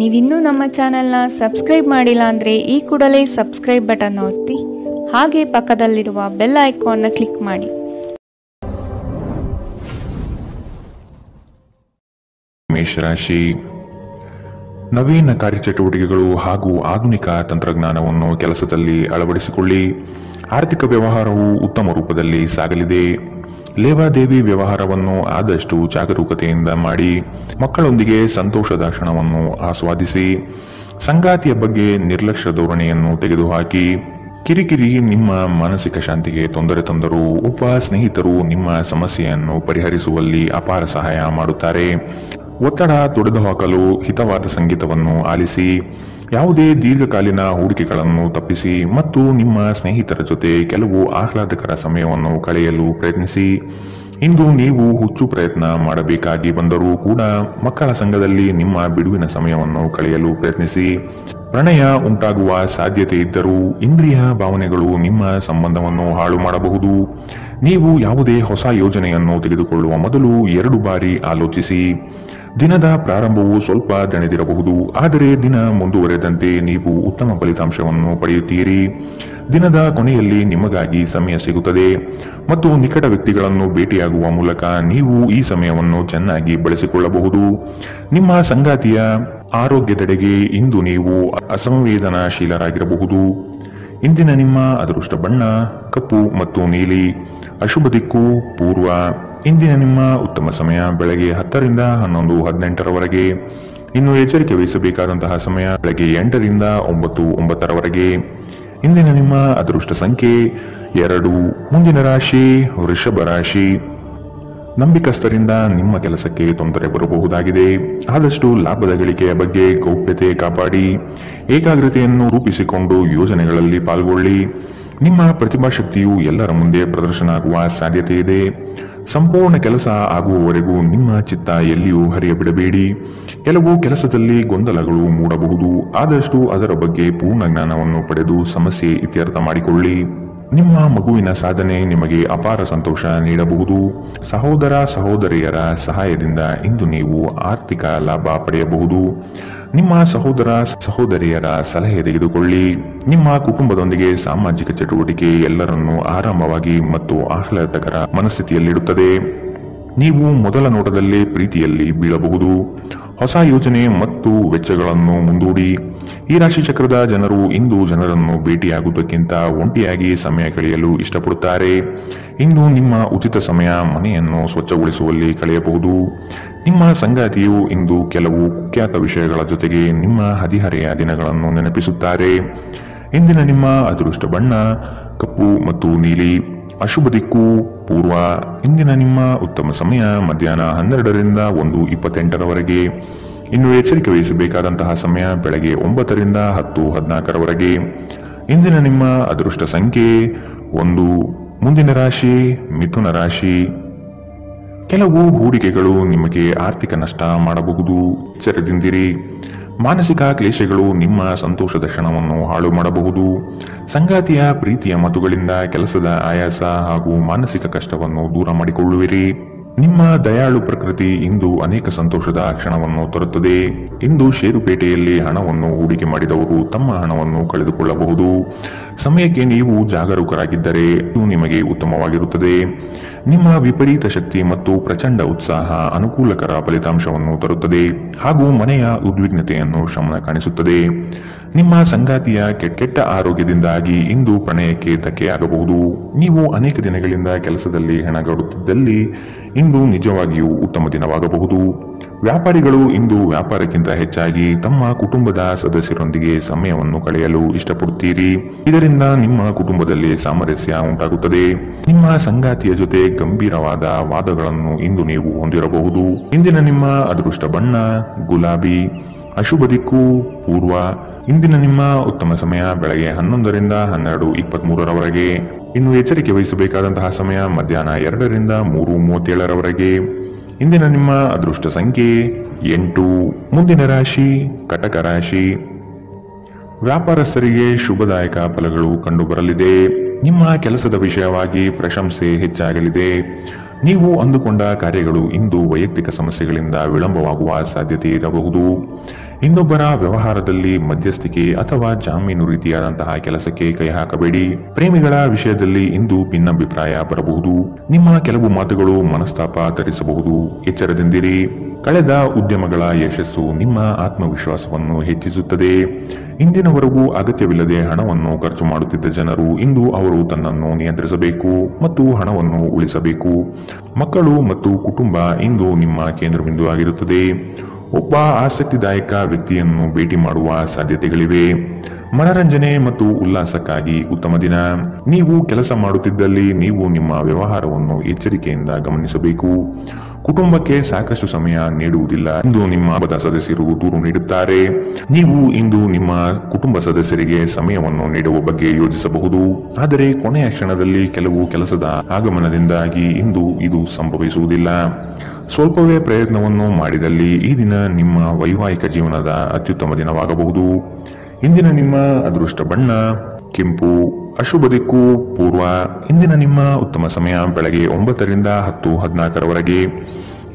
ನೀವಿನ್ನೂ ನಮ್ಮ ಚಾನೆಲ್ನ ಸಬ್ಸ್ಕ್ರೈಬ್ ಮಾಡಿಲ್ಲ ಅಂದರೆ ಈ ಕೂಡಲೇ ಸಬ್ಸ್ಕ್ರೈಬ್ ಬಟನ್ ಒತ್ತಿ ಹಾಗೆ ಪಕ್ಕದಲ್ಲಿರುವ ಬೆಲ್ ಐಕಾನ್ನ ಕ್ಲಿಕ್ ಮಾಡಿ. ಮೇಷರಾಶಿ, ನವೀನ ಕಾರ್ಯಚಟುವಟಿಕೆಗಳು ಹಾಗೂ ಆಧುನಿಕ ತಂತ್ರಜ್ಞಾನವನ್ನು ಕೆಲಸದಲ್ಲಿ ಅಳವಡಿಸಿಕೊಳ್ಳಿ. ಆರ್ಥಿಕ ವ್ಯವಹಾರವು ಉತ್ತಮ ರೂಪದಲ್ಲಿ ಸಾಗಲಿದೆ. ಲೇವಾದೇವಿ ವ್ಯವಹಾರವನ್ನು ಆದಷ್ಟು ಜಾಗರೂಕತೆಯಿಂದ ಮಾಡಿ. ಮಕ್ಕಳೊಂದಿಗೆ ಸಂತೋಷದ ಕ್ಷಣವನ್ನು ಆಸ್ವಾದಿಸಿ. ಸಂಗಾತಿಯ ಬಗ್ಗೆ ನಿರ್ಲಕ್ಷ್ಯ ಧೋರಣೆಯನ್ನು ತೆಗೆದುಹಾಕಿ. ಕಿರಿಕಿರಿ ನಿಮ್ಮ ಮಾನಸಿಕ ಶಾಂತಿಗೆ ತೊಂದರೆ ತಂದರೂ ಒಬ್ಬ ಸ್ನೇಹಿತರು ನಿಮ್ಮ ಸಮಸ್ಯೆಯನ್ನು ಪರಿಹರಿಸುವಲ್ಲಿ ಅಪಾರ ಸಹಾಯ ಮಾಡುತ್ತಾರೆ. ಒತ್ತಡ ತೊಡೆದುಹಾಕಲು ಹಿತವಾದ ಸಂಗೀತವನ್ನು ಆಲಿಸಿ. ಯಾವುದೇ ದೀರ್ಘಕಾಲೀನ ಹೂಡಿಕೆಗಳನ್ನು ತಪ್ಪಿಸಿ ಮತ್ತು ನಿಮ್ಮ ಸ್ನೇಹಿತರ ಜೊತೆ ಕೆಲವು ಆಹ್ಲಾದಕರ ಸಮಯವನ್ನು ಕಳೆಯಲು ಪ್ರಯತ್ನಿಸಿ. ಇಂದು ನೀವು ಹುಚ್ಚು ಪ್ರಯತ್ನ ಮಾಡಬೇಕಾಗಿ ಬಂದರೂ ಕೂಡ ಮಕ್ಕಳ ಸಂಘದಲ್ಲಿ ನಿಮ್ಮ ಬಿಡುವಿನ ಸಮಯವನ್ನು ಕಳೆಯಲು ಪ್ರಯತ್ನಿಸಿ. ಪ್ರಣಯ ಉಂಟಾಗುವ ಸಾಧ್ಯತೆ ಇದ್ದರೂ ಇಂದ್ರಿಯ ಭಾವನೆಗಳು ನಿಮ್ಮ ಸಂಬಂಧವನ್ನು ಹಾಳು ಮಾಡಬಹುದು. ನೀವು ಯಾವುದೇ ಹೊಸ ಯೋಜನೆಯನ್ನು ತೆಗೆದುಕೊಳ್ಳುವ ಮೊದಲು 2 ಬಾರಿ ಆಲೋಚಿಸಿ. ದಿನದ ಪ್ರಾರಂಭವು ಸ್ವಲ್ಪ ದಣಿದಿರಬಹುದು, ಆದರೆ ದಿನ ಮುಂದುವರೆದಂತೆ ನೀವು ಉತ್ತಮ ಫಲಿತಾಂಶವನ್ನು ಪಡೆಯುತ್ತೀರಿ. ದಿನದ ಕೊನೆಯಲ್ಲಿ ನಿಮಗಾಗಿ ಸಮಯ ಸಿಗುತ್ತದೆ ಮತ್ತು ನಿಕಟ ವ್ಯಕ್ತಿಗಳನ್ನು ಭೇಟಿಯಾಗುವ ಮೂಲಕ ನೀವು ಈ ಸಮಯವನ್ನು ಚೆನ್ನಾಗಿ ಬಳಸಿಕೊಳ್ಳಬಹುದು. ನಿಮ್ಮ ಸಂಗಾತಿಯ ಆರೋಗ್ಯದೆಡೆಗೆ ಇಂದು ನೀವು ಅಸಂವೇದನಾಶೀಲರಾಗಿರಬಹುದು. ಇಂದಿನ ನಿಮ್ಮ ಅದೃಷ್ಟ ಬಣ್ಣ ಕಪ್ಪು ಮತ್ತು ನೀಲಿ. ಅಶುಭ ದಿಕ್ಕು ಪೂರ್ವ. ಇಂದಿನ ನಿಮ್ಮ ಉತ್ತಮ ಸಮಯ ಬೆಳಗ್ಗೆ 10 ರಿಂದ 11, 18ರವರೆಗೆ. ಇನ್ನು ಎಚ್ಚರಿಕೆ ವಹಿಸಬೇಕಾದಂತಹ ಸಮಯ ಬೆಳಗ್ಗೆ 8 ರಿಂದ 9, 9ರವರೆಗೆ. ಇಂದಿನ ನಿಮ್ಮ ಅದೃಷ್ಟ ಸಂಖ್ಯೆ 2. ಮುಂದಿನ ರಾಶಿ ವೃಷಭ ರಾಶಿ. ನಂಬಿಕಸ್ಥರಿಂದ ನಿಮ್ಮ ಕೆಲಸಕ್ಕೆ ತೊಂದರೆ ಬರಬಹುದಾಗಿದೆ. ಆದಷ್ಟು ಲಾಭದ ಗಳಿಕೆಯ ಬಗ್ಗೆ ಗೌಪ್ಯತೆ ಕಾಪಾಡಿ. ಏಕಾಗ್ರತೆಯನ್ನು ರೂಪಿಸಿಕೊಂಡು ಯೋಜನೆಗಳಲ್ಲಿ ಪಾಲ್ಗೊಳ್ಳಿ. ನಿಮ್ಮ ಪ್ರತಿಭಾಶಕ್ತಿಯು ಎಲ್ಲರ ಮುಂದೆ ಪ್ರದರ್ಶನ ಆಗುವ ಸಾಧ್ಯತೆ ಇದೆ. ಸಂಪೂರ್ಣ ಕೆಲಸ ಆಗುವವರೆಗೂ ನಿಮ್ಮ ಚಿತ್ತ ಎಲ್ಲಿಯೂ ಹರಿಯಬಿಡಬೇಡಿ. ಕೆಲವು ಕೆಲಸದಲ್ಲಿ ಗೊಂದಲಗಳು ಮೂಡಬಹುದು. ಆದಷ್ಟು ಅದರ ಬಗ್ಗೆ ಪೂರ್ಣ ಜ್ಞಾನವನ್ನು ಪಡೆದು ಸಮಸ್ಯೆ ಇತ್ಯರ್ಥ ಮಾಡಿಕೊಳ್ಳಿ. ನಿಮ್ಮ ಮಗುವಿನ ಸಾಧನೆ ನಿಮಗೆ ಅಪಾರ ಸಂತೋಷ ನೀಡಬಹುದು. ಸಹೋದರ ಸಹೋದರಿಯರ ಸಹಾಯದಿಂದ ಇಂದು ನೀವು ಆರ್ಥಿಕ ಲಾಭ ಪಡೆಯಬಹುದು. ನಿಮ್ಮ ಸಹೋದರ ಸಹೋದರಿಯರ ಸಲಹೆ ತೆಗೆದುಕೊಳ್ಳಿ. ನಿಮ್ಮ ಕುಟುಂಬದೊಂದಿಗೆ ಸಾಮಾಜಿಕ ಚಟುವಟಿಕೆ ಎಲ್ಲರನ್ನೂ ಆರಾಮವಾಗಿ ಮತ್ತು ಆಹ್ಲಾದಕರ ಮನಸ್ಥಿತಿಯಲ್ಲಿಡುತ್ತದೆ. ನೀವು ಮೊದಲ ನೋಟದಲ್ಲೇ ಪ್ರೀತಿಯಲ್ಲಿ ಬೀಳಬಹುದು. ಹೊಸ ಯೋಜನೆ ಮತ್ತು ವೆಚ್ಚಗಳನ್ನು ಮುಂದೂಡಿ. ಈ ರಾಶಿ ಚಕ್ರದ ಜನರು ಇಂದು ಜನರನ್ನು ಭೇಟಿಯಾಗುವುದಕ್ಕಿಂತ ಒಂಟಿಯಾಗಿ ಸಮಯ ಕಳೆಯಲು ಇಷ್ಟಪಡುತ್ತಾರೆ. ಇಂದು ನಿಮ್ಮ ಉಚಿತ ಸಮಯ ಮನೆಯನ್ನು ಸ್ವಚ್ಛಗೊಳಿಸುವಲ್ಲಿ ಕಳೆಯಬಹುದು. ನಿಮ್ಮ ಸಂಗಾತಿಯು ಇಂದು ಕೆಲವು ಕುಖ್ಯಾತ ವಿಷಯಗಳ ಜೊತೆಗೆ ನಿಮ್ಮ ಹದಿಹರೆಯ ದಿನಗಳನ್ನು ನೆನಪಿಸುತ್ತಾರೆ. ಇಂದಿನ ನಿಮ್ಮ ಅದೃಷ್ಟ ಬಣ್ಣ ಕಪ್ಪು ಮತ್ತು ನೀಲಿ. ಅಶುಭ ದಿಕ್ಕು ಪೂರ್ವ. ಇಂದಿನ ನಿಮ್ಮ ಉತ್ತಮ ಸಮಯ ಮಧ್ಯಾಹ್ನ 12 ರಿಂದ 1:28ರವರೆಗೆ. ಇನ್ನು ಎಚ್ಚರಿಕೆ ವಹಿಸಬೇಕಾದಂತಹ ಸಮಯ ಬೆಳಗ್ಗೆ 9 ರಿಂದ 10, 14ರವರೆಗೆ. ಇಂದಿನ ನಿಮ್ಮ ಅದೃಷ್ಟ ಸಂಖ್ಯೆ 1. ಮುಂದಿನ ರಾಶಿ ಮಿಥುನ ರಾಶಿ. ಕೆಲವು ಹೂಡಿಕೆಗಳು ನಿಮಗೆ ಆರ್ಥಿಕ ನಷ್ಟ ಮಾಡಬಹುದು. ಎಚ್ಚರದಿಂದಿರಿ. ಮಾನಸಿಕ ಕ್ಲೇಶಗಳು ನಿಮ್ಮ ಸಂತೋಷದ ಕ್ಷಣವನ್ನು ಹಾಳು ಮಾಡಬಹುದು. ಸಂಗಾತಿಯ ಪ್ರೀತಿಯ ಮಾತುಗಳಿಂದ ಕೆಲಸದ ಆಯಾಸ ಹಾಗೂ ಮಾನಸಿಕ ಕಷ್ಟವನ್ನು ದೂರ ಮಾಡಿಕೊಳ್ಳುವಿರಿ. ನಿಮ್ಮ ದಯಾಳು ಪ್ರಕೃತಿ ಇಂದು ಅನೇಕ ಸಂತೋಷದ ಕ್ಷಣವನ್ನು ತರುತ್ತದೆ. ಇಂದು ಷೇರುಪೇಟೆಯಲ್ಲಿ ಹಣವನ್ನು ಹೂಡಿಕೆ ಮಾಡಿದವರು ತಮ್ಮ ಹಣವನ್ನು ಕಳೆದುಕೊಳ್ಳಬಹುದು. ಸಮಯಕ್ಕೆ ನೀವು ಜಾಗರೂಕರಾಗಿದ್ದರೆ ಇದು ನಿಮಗೆ ಉತ್ತಮವಾಗಿರುತ್ತದೆ. ನಿಮ್ಮ ವಿಪರೀತ ಶಕ್ತಿ ಮತ್ತು ಪ್ರಚಂಡ ಉತ್ಸಾಹ ಅನುಕೂಲಕರ ಫಲಿತಾಂಶವನ್ನು ತರುತ್ತದೆ ಹಾಗೂ ಮನೆಯ ಉದ್ವಿಗ್ನತೆಯನ್ನು ಶಮನ ಕಾಣಿಸುತ್ತದೆ. ನಿಮ್ಮ ಸಂಗಾತಿಯ ಕೆಟ್ಟ ಆರೋಗ್ಯದಿಂದಾಗಿ ಇಂದು ಪ್ರಣಯಕ್ಕೆ ಧಕ್ಕೆಯಾಗಬಹುದು. ನೀವು ಅನೇಕ ದಿನಗಳಿಂದ ಕೆಲಸದಲ್ಲಿ ಹೆಣಗಾಡುತ್ತಿದ್ದಲ್ಲಿ ಇಂದು ನಿಜವಾಗಿಯೂ ಉತ್ತಮ ದಿನವಾಗಬಹುದು. ವ್ಯಾಪಾರಿಗಳು ಇಂದು ವ್ಯಾಪಾರಕ್ಕಿಂತ ಹೆಚ್ಚಾಗಿ ತಮ್ಮ ಕುಟುಂಬದ ಸದಸ್ಯರೊಂದಿಗೆ ಸಮಯವನ್ನು ಕಳೆಯಲು ಇಷ್ಟಪಡುತ್ತೀರಿ. ಇದರಿಂದ ನಿಮ್ಮ ಕುಟುಂಬದಲ್ಲಿ ಸಾಮರಸ್ಯ ಉಂಟಾಗುತ್ತದೆ. ನಿಮ್ಮ ಸಂಗಾತಿಯ ಜೊತೆ ಗಂಭೀರವಾದ ವಾದಗಳನ್ನು ಇಂದು ನೀವು ಹೊಂದಿರಬಹುದು. ಇಂದಿನ ನಿಮ್ಮ ಅದೃಷ್ಟ ಬಣ್ಣ ಗುಲಾಬಿ. ಅಶುಭ ದಿಕ್ಕು ಪೂರ್ವ. ಇಂದಿನ ನಿಮ್ಮ ಉತ್ತಮ ಸಮಯ ಬೆಳಗ್ಗೆ 11 ರಿಂದ 12:23ರವರೆಗೆ. ಇನ್ನು ಎಚ್ಚರಿಕೆ ವಹಿಸಬೇಕಾದಂತಹ ಸಮಯ ಮಧ್ಯಾಹ್ನ 2 ರಿಂದ 3:37ರವರೆಗೆ. ಇಂದಿನ ನಿಮ್ಮ ಅದೃಷ್ಟ ಸಂಖ್ಯೆ 8. ಮುಂದಿನ ರಾಶಿ ಕಟಕ ರಾಶಿ. ವ್ಯಾಪಾರಸ್ಥರಿಗೆ ಶುಭದಾಯಕ ಫಲಗಳು ಕಂಡುಬರಲಿದೆ. ನಿಮ್ಮ ಕೆಲಸದ ವಿಷಯವಾಗಿ ಪ್ರಶಂಸೆ ಹೆಚ್ಚಾಗಲಿದೆ. ನೀವು ಅಂದುಕೊಂಡ ಕಾರ್ಯಗಳು ಇಂದು ವೈಯಕ್ತಿಕ ಸಮಸ್ಯೆಗಳಿಂದ ವಿಳಂಬವಾಗುವ ಸಾಧ್ಯತೆ ಇರಬಹುದು. ಇನ್ನೊಬ್ಬರ ವ್ಯವಹಾರದಲ್ಲಿ ಮಧ್ಯಸ್ಥಿಕೆ ಅಥವಾ ಜಾಮೀನು ರೀತಿಯಾದಂತಹ ಕೆಲಸಕ್ಕೆ ಕೈ ಹಾಕಬೇಡಿ. ಪ್ರೇಮಿಗಳ ವಿಷಯದಲ್ಲಿ ಇಂದು ಭಿನ್ನಾಭಿಪ್ರಾಯ ಬರಬಹುದು. ನಿಮ್ಮ ಕೆಲವು ಮಾತುಗಳು ಮನಸ್ತಾಪ ತರಿಸಬಹುದು. ಎಚ್ಚರದಿಂದಿರಿ. ಕಳೆದ ಉದ್ಯಮಗಳ ಯಶಸ್ಸು ನಿಮ್ಮ ಆತ್ಮವಿಶ್ವಾಸವನ್ನು ಹೆಚ್ಚಿಸುತ್ತದೆ. ಇಂದಿನವರೆಗೂ ಅಗತ್ಯವಿಲ್ಲದೆ ಹಣವನ್ನು ಖರ್ಚು ಮಾಡುತ್ತಿದ್ದ ಜನರು ಇಂದು ಅವರು ತನ್ನನ್ನು ನಿಯಂತ್ರಿಸಬೇಕು ಮತ್ತು ಹಣವನ್ನು ಉಳಿಸಬೇಕು. ಮಕ್ಕಳು ಮತ್ತು ಕುಟುಂಬ ಇಂದು ನಿಮ್ಮ ಕೇಂದ್ರಬಿಂದು ಆಗಿರುತ್ತದೆ. ಒಬ್ಬ ಆಸಕ್ತಿದಾಯಕ ವ್ಯಕ್ತಿಯನ್ನು ಭೇಟಿ ಮಾಡುವ ಸಾಧ್ಯತೆಗಳಿವೆ. ಮನರಂಜನೆ ಮತ್ತು ಉಲ್ಲಾಸಕ್ಕಾಗಿ ಉತ್ತಮ ದಿನ. ನೀವು ಕೆಲಸ ಮಾಡುತ್ತಿದ್ದಲ್ಲಿ ನೀವು ನಿಮ್ಮ ವ್ಯವಹಾರವನ್ನು ಎಚ್ಚರಿಕೆಯಿಂದ ಗಮನಿಸಬೇಕು. ಕುಟುಂಬಕ್ಕೆ ಸಾಕಷ್ಟು ಸಮಯ ನೀಡುವುದಿಲ್ಲ ಎಂದು ನಿಮ್ಮ ಕುಟುಂಬದ ಸದಸ್ಯರು ದೂರು ನೀಡುತ್ತಾರೆ. ನೀವು ಇಂದು ನಿಮ್ಮ ಕುಟುಂಬ ಸದಸ್ಯರಿಗೆ ಸಮಯವನ್ನು ನೀಡುವ ಬಗ್ಗೆ ಯೋಚಿಸಬಹುದು. ಆದರೆ ಕೊನೆಯ ಕ್ಷಣದಲ್ಲಿ ಕೆಲವು ಕೆಲಸದ ಆಗಮನದಿಂದಾಗಿ ಇಂದು ಇದು ಸಂಭವಿಸುವುದಿಲ್ಲ. ಸ್ವಲ್ಪವೇ ಪ್ರಯತ್ನವನ್ನು ಮಾಡಿದಲ್ಲಿ ಈ ದಿನ ನಿಮ್ಮ ವೈವಾಹಿಕ ಜೀವನದ ಅತ್ಯುತ್ತಮ ದಿನವಾಗಬಹುದು. ಇಂದಿನ ನಿಮ್ಮ ಅದೃಷ್ಟ ಬಣ್ಣ ಕೆಂಪು. ಅಶುಭ ದಿಕ್ಕು ಪೂರ್ವ. ಇಂದಿನ ನಿಮ್ಮ ಉತ್ತಮ ಸಮಯ ಬೆಳಗ್ಗೆ 9 ರಿಂದ 10:14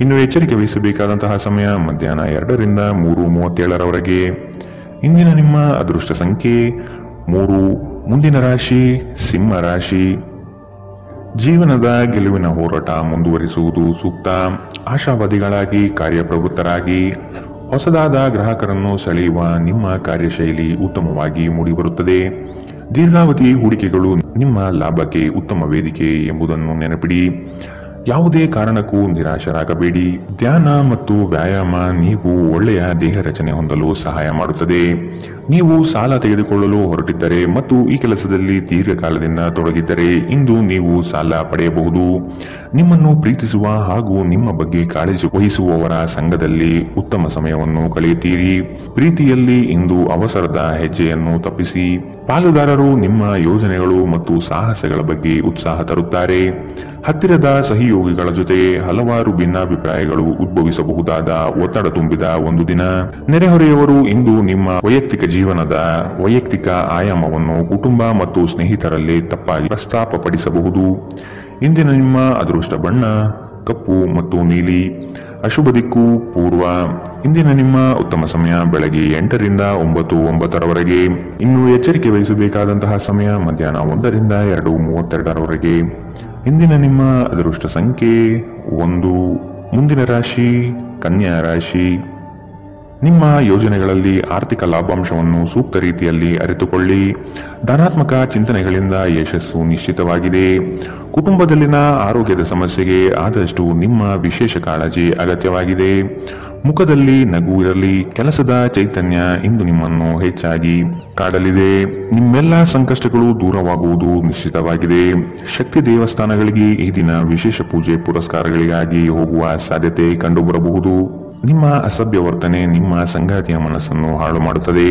ಇನ್ನು ಎಚ್ಚರಿಕೆ ವಹಿಸಬೇಕಾದಂತಹ ಸಮಯ ಮಧ್ಯಾಹ್ನ 2 ರಿಂದ 3:37 ಇಂದಿನ ನಿಮ್ಮ ಅದೃಷ್ಟ ಸಂಖ್ಯೆ 3. ಮುಂದಿನ ರಾಶಿ ಸಿಂಹ ರಾಶಿ. ಜೀವನದ ಗೆಲುವಿನ ಹೋರಾಟ ಮುಂದುವರಿಸುವುದು ಸೂಕ್ತ. ಆಶಾವಾದಿಗಳಾಗಿ ಕಾರ್ಯಪ್ರವೃತ್ತರಾಗಿ ಹೊಸದಾದ ಗ್ರಾಹಕರನ್ನು ಸೆಳೆಯುವ ನಿಮ್ಮ ಕಾರ್ಯಶೈಲಿ ಉತ್ತಮವಾಗಿ ಮೂಡಿಬರುತ್ತದೆ. ದೀರ್ಘಾವಧಿ ಹೂಡಿಕೆಗಳು ನಿಮ್ಮ ಲಾಭಕ್ಕೆ ಉತ್ತಮ ವೇದಿಕೆ ಎಂಬುದನ್ನು ನೆನಪಿಡಿ. ಯಾವುದೇ ಕಾರಣಕ್ಕೂ ನಿರಾಶರಾಗಬೇಡಿ. ಧ್ಯಾನ ಮತ್ತು ವ್ಯಾಯಾಮ ನೀವು ಒಳ್ಳೆಯ ದೇಹ ರಚನೆ ಹೊಂದಲು ಸಹಾಯ ಮಾಡುತ್ತದೆ. ನೀವು ಸಾಲ ತೆಗೆದುಕೊಳ್ಳಲು ಹೊರಟಿದ್ದರೆ ಮತ್ತು ಈ ಕೆಲಸದಲ್ಲಿ ದೀರ್ಘಕಾಲದಿಂದ ತೊಡಗಿದ್ದರೆ ಇಂದು ನೀವು ಸಾಲ ಪಡೆಯಬಹುದು. ನಿಮ್ಮನ್ನು ಪ್ರೀತಿಸುವ ಹಾಗೂ ನಿಮ್ಮ ಬಗ್ಗೆ ಕಾಳಜಿ ವಹಿಸುವವರ ಸಂಘದಲ್ಲಿ ಉತ್ತಮ ಸಮಯವನ್ನು ಕಳೆಯುತ್ತೀರಿ. ಪ್ರೀತಿಯಲ್ಲಿ ಇಂದು ಅವಸರದ ಹೆಜ್ಜೆಯನ್ನು ತಪ್ಪಿಸಿ. ಪಾಲುದಾರರು ನಿಮ್ಮ ಯೋಜನೆಗಳು ಮತ್ತು ಸಾಹಸಗಳ ಬಗ್ಗೆ ಉತ್ಸಾಹ ತರುತ್ತಾರೆ. ಹತ್ತಿರದ ಸಹಯೋಗಿಗಳ ಜೊತೆ ಹಲವಾರು ಭಿನ್ನಾಭಿಪ್ರಾಯಗಳು ಉದ್ಭವಿಸಬಹುದಾದ ಒತ್ತಡ ತುಂಬಿದ ಒಂದು ದಿನ. ನೆರೆಹೊರೆಯವರು ಇಂದು ನಿಮ್ಮ ವೈಯಕ್ತಿಕ ಜೀವನದ ವೈಯಕ್ತಿಕ ಆಯಾಮವನ್ನು ಕುಟುಂಬ ಮತ್ತು ಸ್ನೇಹಿತರಲ್ಲಿ ತಪ್ಪಾಗಿ ಪ್ರಸ್ತಾಪಪಡಿಸಬಹುದು. ಇಂದಿನ ನಿಮ್ಮ ಅದೃಷ್ಟ ಬಣ್ಣ ಕಪ್ಪು ಮತ್ತು ನೀಲಿ. ಅಶುಭ ದಿಕ್ಕು ಪೂರ್ವ. ಇಂದಿನ ನಿಮ್ಮ ಉತ್ತಮ ಸಮಯ ಬೆಳಗ್ಗೆ 8 ರಿಂದ 9:09 ಇನ್ನು ಎಚ್ಚರಿಕೆ ವಹಿಸಬೇಕಾದಂತಹ ಸಮಯ ಮಧ್ಯಾಹ್ನ 1 ರಿಂದ 2:32 ಇಂದಿನ ನಿಮ್ಮ ಅದೃಷ್ಟ ಸಂಖ್ಯೆ 1. ಮುಂದಿನ ರಾಶಿ ಕನ್ಯಾ ರಾಶಿ. ನಿಮ್ಮ ಯೋಜನೆಗಳಲ್ಲಿ ಆರ್ಥಿಕ ಲಾಭಾಂಶವನ್ನು ಸೂಕ್ತ ರೀತಿಯಲ್ಲಿ ಅರಿತುಕೊಳ್ಳಿ. ಧನಾತ್ಮಕ ಚಿಂತನೆಗಳಿಂದ ಯಶಸ್ಸು ನಿಶ್ಚಿತವಾಗಿದೆ. ಕುಟುಂಬದಲ್ಲಿನ ಆರೋಗ್ಯದ ಸಮಸ್ಯೆಗೆ ಆದಷ್ಟು ನಿಮ್ಮ ವಿಶೇಷ ಕಾಳಜಿ ಅಗತ್ಯವಾಗಿದೆ. ಮುಖದಲ್ಲಿ ನಗು ಇರಲಿ. ಕೆಲಸದ ಚೈತನ್ಯ ಇಂದು ನಿಮ್ಮನ್ನು ಹೆಚ್ಚಾಗಿ ಕಾಡಲಿದೆ. ನಿಮ್ಮೆಲ್ಲ ಸಂಕಷ್ಟಗಳು ದೂರವಾಗುವುದು ನಿಶ್ಚಿತವಾಗಿದೆ. ಶಕ್ತಿ ದೇವಸ್ಥಾನಗಳಿಗೆ ಈ ದಿನ ವಿಶೇಷ ಪೂಜೆ ಪುರಸ್ಕಾರಗಳಿಗಾಗಿ ಹೋಗುವ ಸಾಧ್ಯತೆ ಕಂಡುಬರಬಹುದು. ನಿಮ್ಮ ಅಸಭ್ಯ ವರ್ತನೆ ನಿಮ್ಮ ಸಂಗಾತಿಯ ಮನಸ್ಸನ್ನು ಹಾಳು ಮಾಡುತ್ತದೆ.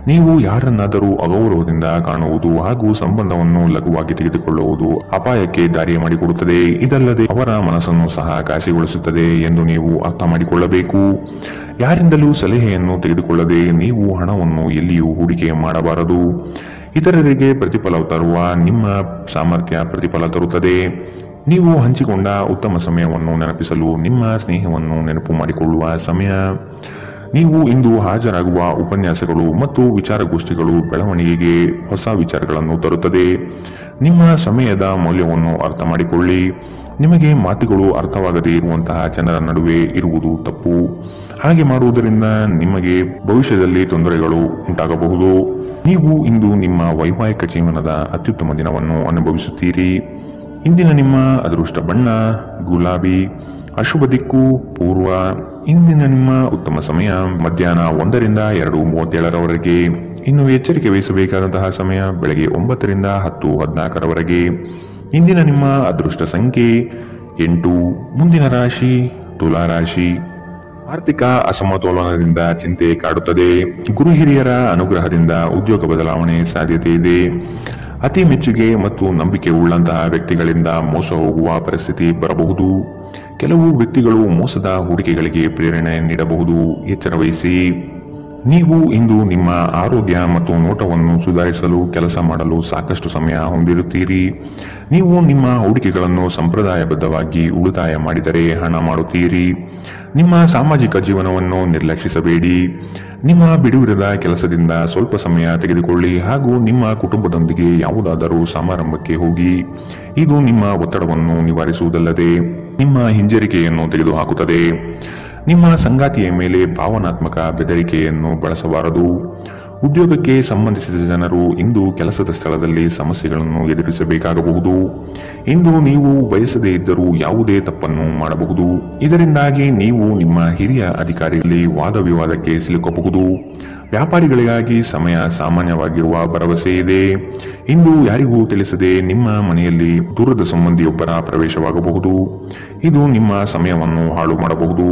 ನೀವು ಯಾರನ್ನಾದರೂ ಅಗೌರವದಿಂದ ಕಾಣುವುದು ಹಾಗೂ ಸಂಬಂಧವನ್ನು ಲಘುವಾಗಿ ತೆಗೆದುಕೊಳ್ಳುವುದು ಅಪಾಯಕ್ಕೆ ದಾರಿ ಮಾಡಿಕೊಡುತ್ತದೆ. ಇದಲ್ಲದೆ ಅವರ ಮನಸ್ಸನ್ನು ಸಹ ಘಾಸಿಗೊಳಿಸುತ್ತದೆ ಎಂದು ನೀವು ಅರ್ಥ ಮಾಡಿಕೊಳ್ಳಬೇಕು. ಯಾರಿಂದಲೂ ಸಲಹೆಯನ್ನು ತೆಗೆದುಕೊಳ್ಳದೆ ನೀವು ಹಣವನ್ನು ಎಲ್ಲಿಯೂ ಹೂಡಿಕೆ ಮಾಡಬಾರದು. ಇತರರಿಗೆ ಪ್ರತಿಫಲ ತರುವ ನಿಮ್ಮ ಸಾಮರ್ಥ್ಯ ಪ್ರತಿಫಲ ತರುತ್ತದೆ. ನೀವು ಹಂಚಿಕೊಂಡ ಉತ್ತಮ ಸಮಯವನ್ನು ನೆನಪಿಸಲು ನಿಮ್ಮ ಸ್ನೇಹವನ್ನು ನೆನಪು ಮಾಡಿಕೊಳ್ಳುವ ಸಮಯ. ನೀವು ಇಂದು ಹಾಜರಾಗುವ ಉಪನ್ಯಾಸಗಳು ಮತ್ತು ವಿಚಾರಗೋಷ್ಠಿಗಳು ಬೆಳವಣಿಗೆಗೆ ಹೊಸ ವಿಚಾರಗಳನ್ನು ತರುತ್ತದೆ. ನಿಮ್ಮ ಸಮಯದ ಮೌಲ್ಯವನ್ನು ಅರ್ಥ ಮಾಡಿಕೊಳ್ಳಿ. ನಿಮಗೆ ಮಾತುಗಳು ಅರ್ಥವಾಗದೇ ಇರುವಂತಹ ಜನರ ನಡುವೆ ಇರುವುದು ತಪ್ಪು. ಹಾಗೆ ಮಾಡುವುದರಿಂದ ನಿಮಗೆ ಭವಿಷ್ಯದಲ್ಲಿ ತೊಂದರೆಗಳು ಉಂಟಾಗಬಹುದು. ನೀವು ಇಂದು ನಿಮ್ಮ ವೈವಾಹಿಕ ಜೀವನದ ಅತ್ಯುತ್ತಮ ದಿನವನ್ನು ಅನುಭವಿಸುತ್ತೀರಿ. ಇಂದಿನ ನಿಮ್ಮ ಅದೃಷ್ಟ ಬಣ್ಣ ಗುಲಾಬಿ. ಅಶುಭ ದಿಕ್ಕು ಪೂರ್ವ. ಇಂದಿನ ನಿಮ್ಮ ಉತ್ತಮ ಸಮಯ ಮಧ್ಯಾಹ್ನ 1 ರಿಂದ 2:37 ಇನ್ನು ಎಚ್ಚರಿಕೆ ವಹಿಸಬೇಕಾದಂತಹ ಸಮಯ ಬೆಳಗ್ಗೆ 9 ರಿಂದ 10:14 ಇಂದಿನ ನಿಮ್ಮ ಅದೃಷ್ಟ ಸಂಖ್ಯೆ 8. ಮುಂದಿನ ರಾಶಿ ತುಲಾ ರಾಶಿ. ಆರ್ಥಿಕ ಅಸಮತೋಲನದಿಂದ ಚಿಂತೆ ಕಾಡುತ್ತದೆ. ಗುರು ಹಿರಿಯರ ಅನುಗ್ರಹದಿಂದ ಉದ್ಯೋಗ ಬದಲಾವಣೆ ಸಾಧ್ಯತೆ ಇದೆ. ಅತಿ ಮೆಚ್ಚುಗೆ ಮತ್ತು ನಂಬಿಕೆ ಉಳ್ಳಂತಹ ವ್ಯಕ್ತಿಗಳಿಂದ ಮೋಸ ಹೋಗುವ ಪರಿಸ್ಥಿತಿ ಬರಬಹುದು. ಕೆಲವು ವ್ಯಕ್ತಿಗಳು ಮೋಸದ ಹೂಡಿಕೆಗಳಿಗೆ ಪ್ರೇರಣೆ ನೀಡಬಹುದು. ಎಚ್ಚರ ವಹಿಸಿ. ನೀವು ಇಂದು ನಿಮ್ಮ ಆರೋಗ್ಯ ಮತ್ತು ನೋಟವನ್ನು ಸುಧಾರಿಸಲು ಕೆಲಸ ಮಾಡಲು ಸಾಕಷ್ಟು ಸಮಯ ಹೊಂದಿರುತ್ತೀರಿ. ನೀವು ನಿಮ್ಮ ಹೂಡಿಕೆಗಳನ್ನು ಸಂಪ್ರದಾಯಬದ್ಧವಾಗಿ ಉಳಿತಾಯ ಮಾಡಿದರೆ ಹಣ ಮಾಡುತ್ತೀರಿ. ನಿಮ್ಮ ಸಾಮಾಜಿಕ ಜೀವನವನ್ನು ನಿರ್ಲಕ್ಷಿಸಬೇಡಿ. ನಿಮ್ಮ ಬಿಡುವಿರದ ಕೆಲಸದಿಂದ ಸ್ವಲ್ಪ ಸಮಯ ತೆಗೆದುಕೊಳ್ಳಿ ಹಾಗೂ ನಿಮ್ಮ ಕುಟುಂಬದೊಂದಿಗೆ ಯಾವುದಾದರೂ ಸಮಾರಂಭಕ್ಕೆ ಹೋಗಿ. ಇದು ನಿಮ್ಮ ಒತ್ತಡವನ್ನು ನಿವಾರಿಸುವುದಲ್ಲದೆ ನಿಮ್ಮ ಹಿಂಜರಿಕೆಯನ್ನು ತೆಗೆದುಹಾಕುತ್ತದೆ. ನಿಮ್ಮ ಸಂಗಾತಿಯ ಮೇಲೆ ಭಾವನಾತ್ಮಕ ಬೆದರಿಕೆಯನ್ನು ಬಳಸಬಾರದು. ಉದ್ಯೋಗಕ್ಕೆ ಸಂಬಂಧಿಸಿದ ಜನರು ಇಂದು ಕೆಲಸದ ಸ್ಥಳದಲ್ಲಿ ಸಮಸ್ಯೆಗಳನ್ನು ಎದುರಿಸಬೇಕಾಗಬಹುದು. ಇಂದು ನೀವು ಬಯಸದೇ ಇದ್ದರೂ ಯಾವುದೇ ತಪ್ಪನ್ನು ಮಾಡಬಹುದು. ಇದರಿಂದಾಗಿ ನೀವು ನಿಮ್ಮ ಹಿರಿಯ ಅಧಿಕಾರಿಗಳಲ್ಲಿ ವಾದ ವಿವಾದಕ್ಕೆ ಸಿಲುಕಬಹುದು. ವ್ಯಾಪಾರಿಗಳಿಗಾಗಿ ಸಮಯ ಸಾಮಾನ್ಯವಾಗಿರುವ ಭರವಸೆ ಇದೆ. ಇಂದು ಯಾರಿಗೂ ತಿಳಿಸದೆ ನಿಮ್ಮ ಮನೆಯಲ್ಲಿ ದೂರದ ಸಂಬಂಧಿಯೊಬ್ಬರ ಪ್ರವೇಶವಾಗಬಹುದು. ಇದು ನಿಮ್ಮ ಸಮಯವನ್ನು ಹಾಳು ಮಾಡಬಹುದು.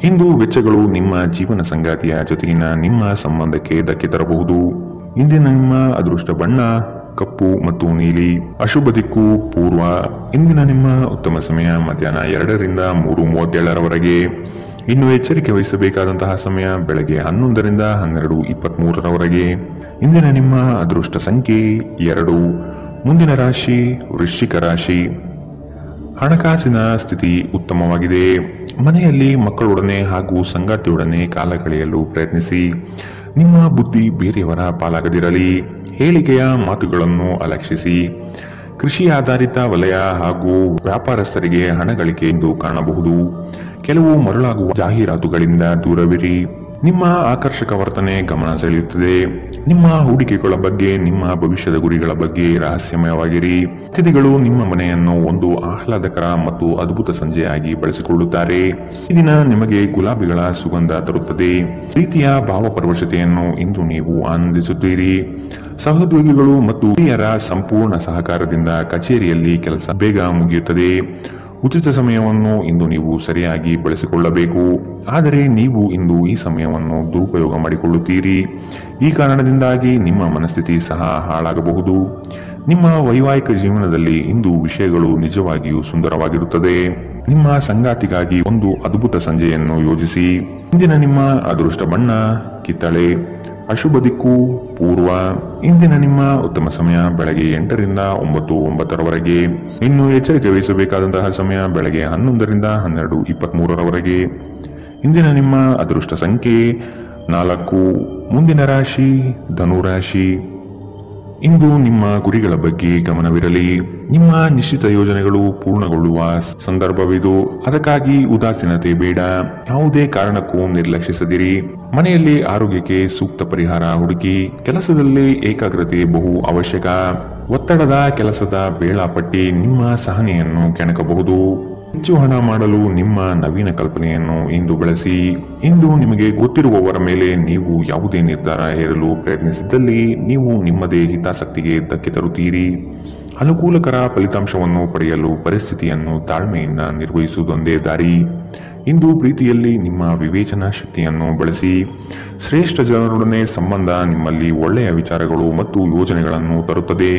ಇಂದು ವೆಚ್ಚಗಳು ನಿಮ್ಮ ಜೀವನ ಸಂಗಾತಿಯ ಜೊತೆಗಿನ ನಿಮ್ಮ ಸಂಬಂಧಕ್ಕೆ ಧಕ್ಕೆ ತರಬಹುದು. ಇಂದಿನ ನಿಮ್ಮ ಅದೃಷ್ಟ ಬಣ್ಣ ಕಪ್ಪು ಮತ್ತು ನೀಲಿ. ಅಶುಭ ದಿಕ್ಕು ಪೂರ್ವ. ಇಂದಿನ ನಿಮ್ಮ ಉತ್ತಮ ಸಮಯ ಮಧ್ಯಾಹ್ನ 2 ರಿಂದ 3:37 ಇನ್ನು ಎಚ್ಚರಿಕೆ ವಹಿಸಬೇಕಾದಂತಹ ಸಮಯ ಬೆಳಗ್ಗೆ 11 ರಿಂದ 12:23 ಇಂದಿನ ನಿಮ್ಮ ಅದೃಷ್ಟ ಸಂಖ್ಯೆ 2. ಮುಂದಿನ ರಾಶಿ ವೃಶ್ಚಿಕ ರಾಶಿ. ಹಣಕಾಸಿನ ಸ್ಥಿತಿ ಉತ್ತಮವಾಗಿದೆ. ಮನೆಯಲ್ಲಿ ಮಕ್ಕಳೊಡನೆ ಹಾಗೂ ಸಂಗಾತಿಯೊಡನೆ ಕಾಲ ಕಳೆಯಲು ಪ್ರಯತ್ನಿಸಿ. ನಿಮ್ಮ ಬುದ್ಧಿ ಬೇರೆಯವರ ಪಾಲಾಗದಿರಲಿ. ಹೇಳಿಕೆಯ ಮಾತುಗಳನ್ನು ಅಲಕ್ಷಿಸಿ. ಕೃಷಿ ಆಧಾರಿತ ವಲಯ ಹಾಗೂ ವ್ಯಾಪಾರಸ್ಥರಿಗೆ ಹಣ ಗಳಿಕೆ ಎಂದು ಕಾಣಬಹುದು. ಕೆಲವು ಮರಳಾಗುವ ಜಾಹೀರಾತುಗಳಿಂದ ದೂರವಿರಿ. ನಿಮ್ಮ ಆಕರ್ಷಕ ವರ್ತನೆ ಗಮನ ಸೆಳೆಯುತ್ತದೆ. ನಿಮ್ಮ ಹೂಡಿಕೆಗಳ ಬಗ್ಗೆ, ನಿಮ್ಮ ಭವಿಷ್ಯದ ಗುರಿಗಳ ಬಗ್ಗೆ ರಹಸ್ಯಮಯವಾಗಿರಿ. ಅತಿಥಿಗಳು ನಿಮ್ಮ ಮನೆಯನ್ನು ಒಂದು ಆಹ್ಲಾದಕರ ಮತ್ತು ಅದ್ಭುತ ಸಂಜೆಯಾಗಿ ಬಳಸಿಕೊಳ್ಳುತ್ತಾರೆ. ಈ ದಿನ ನಿಮಗೆ ಗುಲಾಬಿಗಳ ಸುಗಂಧ ತರುತ್ತದೆ. ಪ್ರೀತಿಯ ಭಾವಪರವಶತೆಯನ್ನು ಇಂದು ನೀವು ಆನಂದಿಸುತ್ತೀರಿ. ಸಹೋದ್ಯೋಗಿಗಳು ಮತ್ತು ಹಿರಿಯರ ಸಂಪೂರ್ಣ ಸಹಕಾರದಿಂದ ಕಚೇರಿಯಲ್ಲಿ ಕೆಲಸ ಬೇಗ ಮುಗಿಯುತ್ತದೆ. ಉಚಿತ ಸಮಯವನ್ನು ಇಂದು ನೀವು ಸರಿಯಾಗಿ ಬಳಸಿಕೊಳ್ಳಬೇಕು. ಆದರೆ ನೀವು ಇಂದು ಈ ಸಮಯವನ್ನು ದುರುಪಯೋಗ ಮಾಡಿಕೊಳ್ಳುತ್ತೀರಿ. ಈ ಕಾರಣದಿಂದಾಗಿ ನಿಮ್ಮ ಮನಸ್ಥಿತಿ ಸಹ ಹಾಳಾಗಬಹುದು. ನಿಮ್ಮ ವೈವಾಹಿಕ ಜೀವನದಲ್ಲಿ ಇಂದು ವಿಷಯಗಳು ನಿಜವಾಗಿಯೂ ಸುಂದರವಾಗಿರುತ್ತದೆ. ನಿಮ್ಮ ಸಂಗಾತಿಗಾಗಿ ಒಂದು ಅದ್ಭುತ ಸಂಜೆಯನ್ನು ಯೋಜಿಸಿ. ಇಂದಿನ ನಿಮ್ಮ ಅದೃಷ್ಟ ಬಣ್ಣ ಕಿತ್ತಳೆ. ಅಶುಭ ದಿಕ್ಕು ಪೂರ್ವ. ಇಂದಿನ ನಿಮ್ಮ ಉತ್ತಮ ಸಮಯ ಬೆಳಗ್ಗೆ 8 ರಿಂದ 9:09 ಇನ್ನು ಎಚ್ಚರಿಕೆ ವಹಿಸಬೇಕಾದಂತಹ ಸಮಯ ಬೆಳಗ್ಗೆ 11 ರಿಂದ 12:23 ಇಂದಿನ ನಿಮ್ಮ ಅದೃಷ್ಟ ಸಂಖ್ಯೆ 4. ಮುಂದಿನ ರಾಶಿ ಧನುರಾಶಿ. ಇಂದು ನಿಮ್ಮ ಗುರಿಗಳ ಬಗ್ಗೆ ಗಮನವಿರಲಿ. ನಿಮ್ಮ ನಿಶ್ಚಿತ ಯೋಜನೆಗಳು ಪೂರ್ಣಗೊಳ್ಳುವ ಸಂದರ್ಭವಿದು. ಅದಕ್ಕಾಗಿ ಉದಾಸೀನತೆ ಬೇಡ. ಯಾವುದೇ ಕಾರಣಕ್ಕೂ ನಿರ್ಲಕ್ಷಿಸದಿರಿ. ಮನೆಯಲ್ಲಿ ಆರೋಗ್ಯಕ್ಕೆ ಸೂಕ್ತ ಪರಿಹಾರ ಹುಡುಕಿ. ಕೆಲಸದಲ್ಲಿ ಏಕಾಗ್ರತೆ ಬಹು ಅವಶ್ಯಕ. ಒತ್ತಡದ ಕೆಲಸದ ವೇಳಾಪಟ್ಟಿ ನಿಮ್ಮ ಸಹನೆಯನ್ನು ಕೆಣಕಬಹುದು. ಹೆಚ್ಚು ಹಣ ಮಾಡಲು ನಿಮ್ಮ ನವೀನ ಕಲ್ಪನೆಯನ್ನು ಇಂದು ಬಳಸಿ. ಇಂದು ನಿಮಗೆ ಗೊತ್ತಿರುವವರ ಮೇಲೆ ನೀವು ಯಾವುದೇ ನಿರ್ಧಾರ ಹೇರಲು ಪ್ರಯತ್ನಿಸಿದ್ದಲ್ಲಿ ನೀವು ನಿಮ್ಮದೇ ಹಿತಾಸಕ್ತಿಗೆ ಧಕ್ಕೆ ತರುತ್ತೀರಿ. ಅನುಕೂಲಕರ ಫಲಿತಾಂಶವನ್ನು ಪಡೆಯಲು ಪರಿಸ್ಥಿತಿಯನ್ನು ತಾಳ್ಮೆಯಿಂದ ನಿರ್ವಹಿಸುವುದೊಂದೇ ದಾರಿ. ಇಂದು ಪ್ರೀತಿಯಲ್ಲಿ ನಿಮ್ಮ ವಿವೇಚನಾ ಶಕ್ತಿಯನ್ನು ಬಳಸಿ. ಶ್ರೇಷ್ಠ ಜನರೊಡನೆ ಸಂಬಂಧ ನಿಮ್ಮಲ್ಲಿ ಒಳ್ಳೆಯ ವಿಚಾರಗಳು ಮತ್ತು ಯೋಜನೆಗಳನ್ನು ತರುತ್ತದೆ.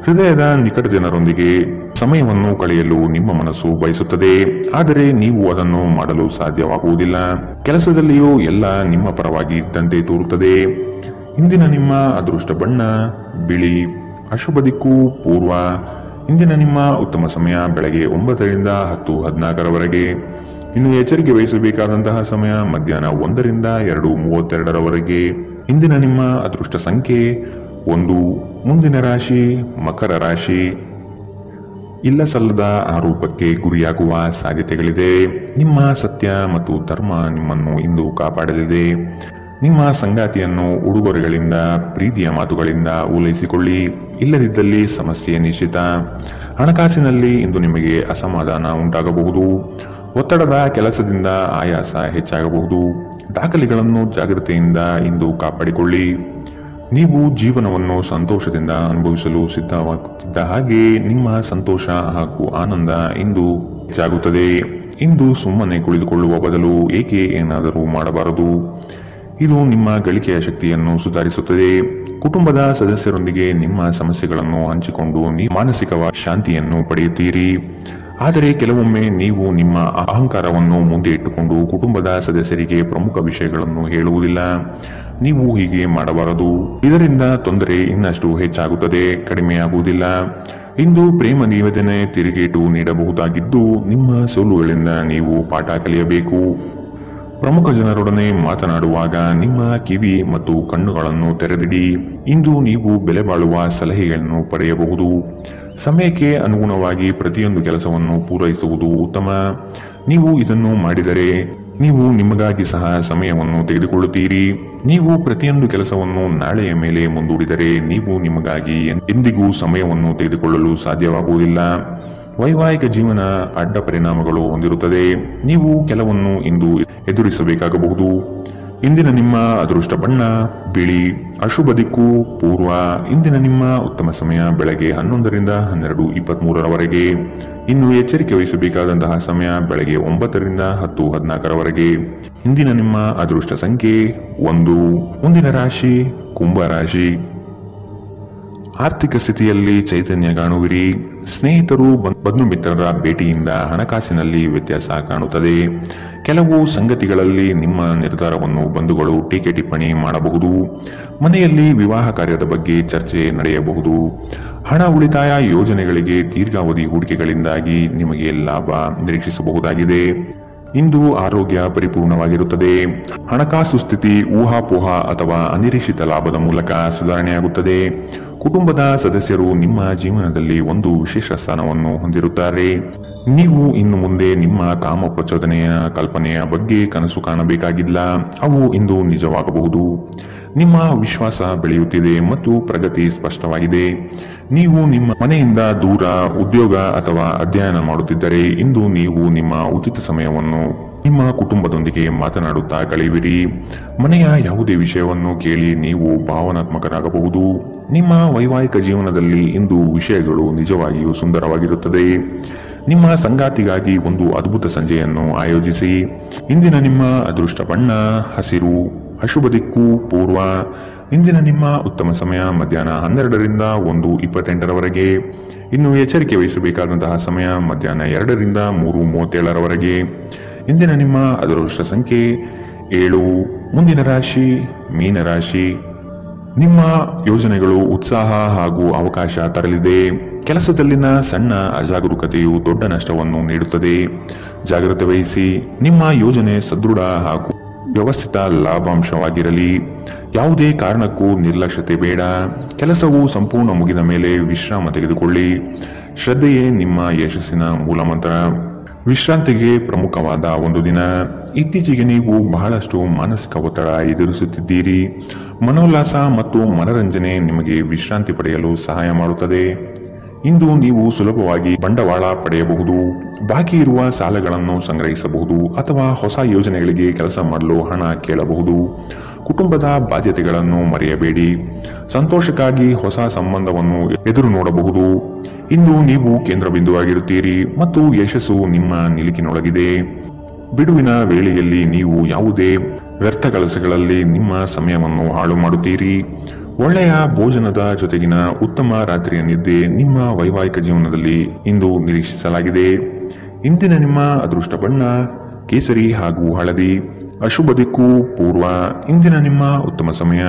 ಹೃದಯದ ನಿಕಟ ಜನರೊಂದಿಗೆ ಸಮಯವನ್ನು ಕಳೆಯಲು ನಿಮ್ಮ ಮನಸ್ಸು ಬಯಸುತ್ತದೆ. ಆದರೆ ನೀವು ಅದನ್ನು ಮಾಡಲು ಸಾಧ್ಯವಾಗುವುದಿಲ್ಲ. ಕೆಲಸದಲ್ಲಿಯೂ ಎಲ್ಲ ನಿಮ್ಮ ಪರವಾಗಿ ಇದ್ದಂತೆ ತೋರುತ್ತದೆ. ಇಂದಿನ ನಿಮ್ಮ ಅದೃಷ್ಟ ಬಣ್ಣ ಬಿಳಿ. ಅಶುಭ ದಿಕ್ಕು ಪೂರ್ವ. ಇಂದಿನ ನಿಮ್ಮ ಉತ್ತಮ ಸಮಯ ಬೆಳಗ್ಗೆ 9 ರಿಂದ 10:14 ಇನ್ನು ಎಚ್ಚರಿಕೆ ವಹಿಸಬೇಕಾದಂತಹ ಸಮಯ ಮಧ್ಯಾಹ್ನ 1 ರಿಂದ 2:32 ಇಂದಿನ ನಿಮ್ಮ ಅದೃಷ್ಟ ಸಂಖ್ಯೆ 1. ಮುಂದಿನ ರಾಶಿ ಮಕರ ರಾಶಿ. ಇಲ್ಲ ಸಲ್ಲದ ಆರೋಪಕ್ಕೆ ಗುರಿಯಾಗುವ ಸಾಧ್ಯತೆಗಳಿದೆ. ನಿಮ್ಮ ಸತ್ಯ ಮತ್ತು ಧರ್ಮ ನಿಮ್ಮನ್ನು ಇಂದು ಕಾಪಾಡಲಿದೆ. ನಿಮ್ಮ ಸಂಗಾತಿಯನ್ನು ಉಡುಗೊರೆಗಳಿಂದ, ಪ್ರೀತಿಯ ಮಾತುಗಳಿಂದ ಓಲೈಸಿಕೊಳ್ಳಿ. ಇಲ್ಲದಿದ್ದಲ್ಲಿ ಸಮಸ್ಯೆ ನಿಶ್ಚಿತ. ಹಣಕಾಸಿನಲ್ಲಿ ಇಂದು ನಿಮಗೆ ಅಸಮಾಧಾನ ಉಂಟಾಗಬಹುದು. ಒತ್ತಡದ ಕೆಲಸದಿಂದ ಆಯಾಸ ಹೆಚ್ಚಾಗಬಹುದು. ದಾಖಲೆಗಳನ್ನು ಜಾಗ್ರತೆಯಿಂದ ಇಂದು ಕಾಪಾಡಿಕೊಳ್ಳಿ. ನೀವು ಜೀವನವನ್ನು ಸಂತೋಷದಿಂದ ಅನುಭವಿಸಲು ಸಿದ್ಧವಾಗುತ್ತಿದ್ದ ಹಾಗೆ ನಿಮ್ಮ ಸಂತೋಷ ಹಾಗೂ ಆನಂದ ಇಂದು ಹೆಚ್ಚಾಗುತ್ತದೆ. ಇಂದು ಸುಮ್ಮನೆ ಕುಳಿತುಕೊಳ್ಳುವ ಬದಲು ಏಕೆ ಏನಾದರೂ ಮಾಡಬಾರದು. ಇದು ನಿಮ್ಮ ಗಳಿಕೆಯ ಶಕ್ತಿಯನ್ನು ಸುಧಾರಿಸುತ್ತದೆ. ಕುಟುಂಬದ ಸದಸ್ಯರೊಂದಿಗೆ ನಿಮ್ಮ ಸಮಸ್ಯೆಗಳನ್ನು ಹಂಚಿಕೊಂಡು ನೀವು ಮಾನಸಿಕ ಶಾಂತಿಯನ್ನು ಪಡೆಯುತ್ತೀರಿ. ಆದರೆ ಕೆಲವೊಮ್ಮೆ ನೀವು ನಿಮ್ಮ ಅಹಂಕಾರವನ್ನು ಮುಂದೆ ಇಟ್ಟುಕೊಂಡು ಕುಟುಂಬದ ಸದಸ್ಯರಿಗೆ ಪ್ರಮುಖ ವಿಷಯಗಳನ್ನು ಹೇಳುವುದಿಲ್ಲ. ನೀವು ಹೀಗೆ ಮಾಡಬಾರದು. ಇದರಿಂದ ತೊಂದರೆ ಇನ್ನಷ್ಟು ಹೆಚ್ಚಾಗುತ್ತದೆ, ಕಡಿಮೆಯಾಗುವುದಿಲ್ಲ. ಇಂದು ಪ್ರೇಮ ನಿವೇದನೆ ತಿರುಗೇಟು ನೀಡಬಹುದಾಗಿದ್ದು ನಿಮ್ಮ ಸೋಲುಗಳಿಂದ ನೀವು ಪಾಠ ಕಲಿಯಬೇಕು. ಪ್ರಮುಖ ಜನರೊಡನೆ ಮಾತನಾಡುವಾಗ ನಿಮ್ಮ ಕಿವಿ ಮತ್ತು ಕಣ್ಣುಗಳನ್ನು ತೆರೆದಿಡಿ. ಇಂದು ನೀವು ಬೆಲೆ ಬಾಳುವ ಸಲಹೆಗಳನ್ನು ಪಡೆಯಬಹುದು. ಸಮಯಕ್ಕೆ ಅನುಗುಣವಾಗಿ ಪ್ರತಿಯೊಂದು ಕೆಲಸವನ್ನು ಪೂರೈಸುವುದು ಉತ್ತಮ. ನೀವು ಇದನ್ನು ಮಾಡಿದರೆ ನೀವು ನಿಮಗಾಗಿ ಸಹ ಸಮಯವನ್ನು ತೆಗೆದುಕೊಳ್ಳುತ್ತೀರಿ. ನೀವು ಪ್ರತಿಯೊಂದು ಕೆಲಸವನ್ನು ನಾಳೆಯ ಮೇಲೆ ಮುಂದೂಡಿದರೆ ನೀವು ನಿಮಗಾಗಿ ಎಂದಿಗೂ ಸಮಯವನ್ನು ತೆಗೆದುಕೊಳ್ಳಲು ಸಾಧ್ಯವಾಗುವುದಿಲ್ಲ. ವೈವಾಹಿಕ ಜೀವನ ಅಡ್ಡ ಪರಿಣಾಮಗಳು ಹೊಂದಿರುತ್ತದೆ. ನೀವು ಕೆಲವನ್ನು ಇಂದು ಎದುರಿಸಬೇಕಾಗಬಹುದು. ಇಂದಿನ ನಿಮ್ಮ ಅದೃಷ್ಟ ಬಣ್ಣ ಬಿಳಿ. ಅಶುಭ ದಿಕ್ಕು ಪೂರ್ವ. ಇಂದಿನ ನಿಮ್ಮ ಉತ್ತಮ ಸಮಯ ಬೆಳಗ್ಗೆ 11ರಿಂದ 12:23ರವರೆಗೆ. ಇನ್ನು ಎಚ್ಚರಿಕೆ ವಹಿಸಬೇಕಾದಂತಹ ಸಮಯ ಬೆಳಗ್ಗೆ 9ರಿಂದ 10:14ರವರೆಗೆ. ಇಂದಿನ ನಿಮ್ಮ ಅದೃಷ್ಟ ಸಂಖ್ಯೆ 1. ಮುಂದಿನ ರಾಶಿ ಕುಂಭ ರಾಶಿ. ಆರ್ಥಿಕ ಸ್ಥಿತಿಯಲ್ಲಿ ಚೈತನ್ಯ ಕಾಣುವಿರಿ. ಸ್ನೇಹಿತರು ಬಂಧು ಮಿತ್ರರ ಭೇಟಿಯಿಂದ ಹಣಕಾಸಿನಲ್ಲಿ ವ್ಯತ್ಯಾಸ ಕಾಣುತ್ತದೆ. ಕೆಲವು ಸಂಗತಿಗಳಲ್ಲಿ ನಿಮ್ಮ ನಿರ್ಧಾರವನ್ನು ಬಂಧುಗಳು ಟೀಕೆ ಟಿಪ್ಪಣಿ ಮಾಡಬಹುದು. ಮನೆಯಲ್ಲಿ ವಿವಾಹ ಕಾರ್ಯದ ಬಗ್ಗೆ ಚರ್ಚೆ ನಡೆಯಬಹುದು. ಹಣ ಉಳಿತಾಯ ಯೋಜನೆಗಳಿಗೆ ದೀರ್ಘಾವಧಿ ಹೂಡಿಕೆಗಳಿಂದಾಗಿ ನಿಮಗೆ ಲಾಭ ನಿರೀಕ್ಷಿಸಬಹುದಾಗಿದೆ. ಇಂದು ಆರೋಗ್ಯ ಪರಿಪೂರ್ಣವಾಗಿರುತ್ತದೆ. ಹಣಕಾಸು ಸ್ಥಿತಿ ಊಹಾಪೋಹ ಅಥವಾ ಅನಿರೀಕ್ಷಿತ ಲಾಭದ ಮೂಲಕ ಸುಧಾರಣೆಯಾಗುತ್ತದೆ. ಕುಟುಂಬದ ಸದಸ್ಯರು ನಿಮ್ಮ ಜೀವನದಲ್ಲಿ ಒಂದು ವಿಶೇಷ ಸ್ಥಾನವನ್ನು ಹೊಂದಿರುತ್ತಾರೆ. ನೀವು ಇನ್ನು ಮುಂದೆ ನಿಮ್ಮ ಕಾಮ ಪ್ರಚೋದನೆಯ ಕಲ್ಪನೆಯ ಬಗ್ಗೆ ಕನಸು ಕಾಣಬೇಕಾಗಿಲ್ಲ. ಅವು ಇಂದು ನಿಜವಾಗಬಹುದು. ನಿಮ್ಮ ವಿಶ್ವಾಸ ಬೆಳೆಯುತ್ತಿದೆ ಮತ್ತು ಪ್ರಗತಿ ಸ್ಪಷ್ಟವಾಗಿದೆ. ನೀವು ನಿಮ್ಮ ಮನೆಯಿಂದ ದೂರ ಉದ್ಯೋಗ ಅಥವಾ ಅಧ್ಯಯನ ಮಾಡುತ್ತಿದ್ದರೆ ಇಂದು ನೀವು ನಿಮ್ಮ ಉಚಿತ ಸಮಯವನ್ನು ನಿಮ್ಮ ಕುಟುಂಬದೊಂದಿಗೆ ಮಾತನಾಡುತ್ತಾ ಕಳೆಯುವಿರಿ. ಮನೆಯ ಯಾವುದೇ ವಿಷಯವನ್ನು ಕೇಳಿ ನೀವು ಭಾವನಾತ್ಮಕರಾಗಬಹುದು. ನಿಮ್ಮ ವೈವಾಹಿಕ ಜೀವನದಲ್ಲಿ ಇಂದು ವಿಷಯಗಳು ನಿಜವಾಗಿಯೂ ಸುಂದರವಾಗಿರುತ್ತದೆ. ನಿಮ್ಮ ಸಂಗಾತಿಗಾಗಿ ಒಂದು ಅದ್ಭುತ ಸಂಜೆಯನ್ನು ಆಯೋಜಿಸಿ. ಇಂದಿನ ನಿಮ್ಮ ಅದೃಷ್ಟ ಬಣ್ಣ ಹಸಿರು. ಅಶುಭ ದಿಕ್ಕು ಪೂರ್ವ. ಇಂದಿನ ನಿಮ್ಮ ಉತ್ತಮ ಸಮಯ ಮಧ್ಯಾಹ್ನ 12ರಿಂದ 1:28ರವರೆಗೆ. ಇನ್ನು ಎಚ್ಚರಿಕೆ ವಹಿಸಬೇಕಾದಂತಹ ಸಮಯ ಮಧ್ಯಾಹ್ನ 2ರಿಂದ 3:37ರವರೆಗೆ. ಇಂದಿನ ನಿಮ್ಮ ಅದೃಷ್ಟ ಸಂಖ್ಯೆ 7. ಮುಂದಿನ ರಾಶಿ ಮೀನರಾಶಿ. ನಿಮ್ಮ ಯೋಜನೆಗಳು ಉತ್ಸಾಹ ಹಾಗೂ ಅವಕಾಶ ತರಲಿದೆ. ಕೆಲಸದಲ್ಲಿನ ಸಣ್ಣ ಅಜಾಗರೂಕತೆಯು ದೊಡ್ಡ ನಷ್ಟವನ್ನು ನೀಡುತ್ತದೆ. ಜಾಗ್ರತೆ ವಹಿಸಿ. ನಿಮ್ಮ ಯೋಜನೆ ಸದೃಢ ಹಾಗೂ ವ್ಯವಸ್ಥಿತ ಲಾಭಾಂಶವಾಗಿರಲಿ. ಯಾವುದೇ ಕಾರಣಕ್ಕೂ ನಿರ್ಲಕ್ಷ್ಯತೆ ಬೇಡ. ಕೆಲಸವು ಸಂಪೂರ್ಣ ಮುಗಿದ ಮೇಲೆ ವಿಶ್ರಾಮ ತೆಗೆದುಕೊಳ್ಳಿ. ಶ್ರದ್ಧೆಯೇ ನಿಮ್ಮ ಯಶಸ್ಸಿನ ಮೂಲಮಂತ್ರ. ವಿಶ್ರಾಂತಿಗೆ ಪ್ರಮುಖವಾದ ಒಂದು ದಿನ. ಇತ್ತೀಚೆಗೆ ನೀವು ಬಹಳಷ್ಟು ಮಾನಸಿಕ ಒತ್ತಡ ಎದುರಿಸುತ್ತಿದ್ದೀರಿ. ಮನೋಲ್ಲಾಸ ಮತ್ತು ಮನರಂಜನೆ ನಿಮಗೆ ವಿಶ್ರಾಂತಿ ಪಡೆಯಲು ಸಹಾಯ ಮಾಡುತ್ತದೆ. ಇಂದು ನೀವು ಸುಲಭವಾಗಿ ಬಂಡವಾಳ ಪಡೆಯಬಹುದು. ಬಾಕಿ ಇರುವ ಸಾಲಗಳನ್ನು ಸಂಗ್ರಹಿಸಬಹುದು ಅಥವಾ ಹೊಸ ಯೋಜನೆಗಳಿಗೆ ಕೆಲಸ ಮಾಡಲು ಹಣ ಕೇಳಬಹುದು. ಕುಟುಂಬದ ಬಾಧ್ಯತೆಗಳನ್ನು ಮರೆಯಬೇಡಿ. ಸಂತೋಷಕ್ಕಾಗಿ ಹೊಸ ಸಂಬಂಧವನ್ನು ಎದುರು ನೋಡಬಹುದು. ಇಂದು ನೀವು ಕೇಂದ್ರ ಬಿಂದುವಾಗಿರುತ್ತೀರಿ ಮತ್ತು ಯಶಸ್ಸು ನಿಮ್ಮ ನಿಲುಕಿನೊಳಗಿದೆ. ಬಿಡುವಿನ ವೇಳೆಯಲ್ಲಿ ನೀವು ಯಾವುದೇ ವ್ಯರ್ಥ ಕೆಲಸಗಳಲ್ಲಿ ನಿಮ್ಮ ಸಮಯವನ್ನು ಹಾಳು ಮಾಡುತ್ತೀರಿ. ಒಳ್ಳೆಯ ಭೋಜನದ ಜೊತೆಗಿನ ಉತ್ತಮ ರಾತ್ರಿಯ ನಿದ್ದೆ ನಿಮ್ಮ ವೈವಾಹಿಕ ಜೀವನದಲ್ಲಿ ಇಂದು ನಿರೀಕ್ಷಿಸಲಾಗಿದೆ. ಇಂದಿನ ನಿಮ್ಮ ಅದೃಷ್ಟ ಬಣ್ಣ ಕೇಸರಿ ಹಾಗೂ ಹಳದಿ. ಅಶುಭ ದಿಕ್ಕು ಪೂರ್ವ. ಇಂದಿನ ನಿಮ್ಮ ಉತ್ತಮ ಸಮಯ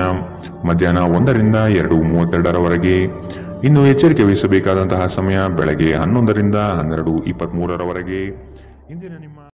ಮಧ್ಯಾಹ್ನ 1ರಿಂದ 2:32ರವರೆಗೆ. ಇನ್ನು ಎಚ್ಚರಿಕೆ ವಹಿಸಬೇಕಾದಂತಹ ಸಮಯ ಬೆಳಗ್ಗೆ 11ರಿಂದ 12:23ರವರೆಗೆ. ಇಂದಿನ ನಿಮ್ಮ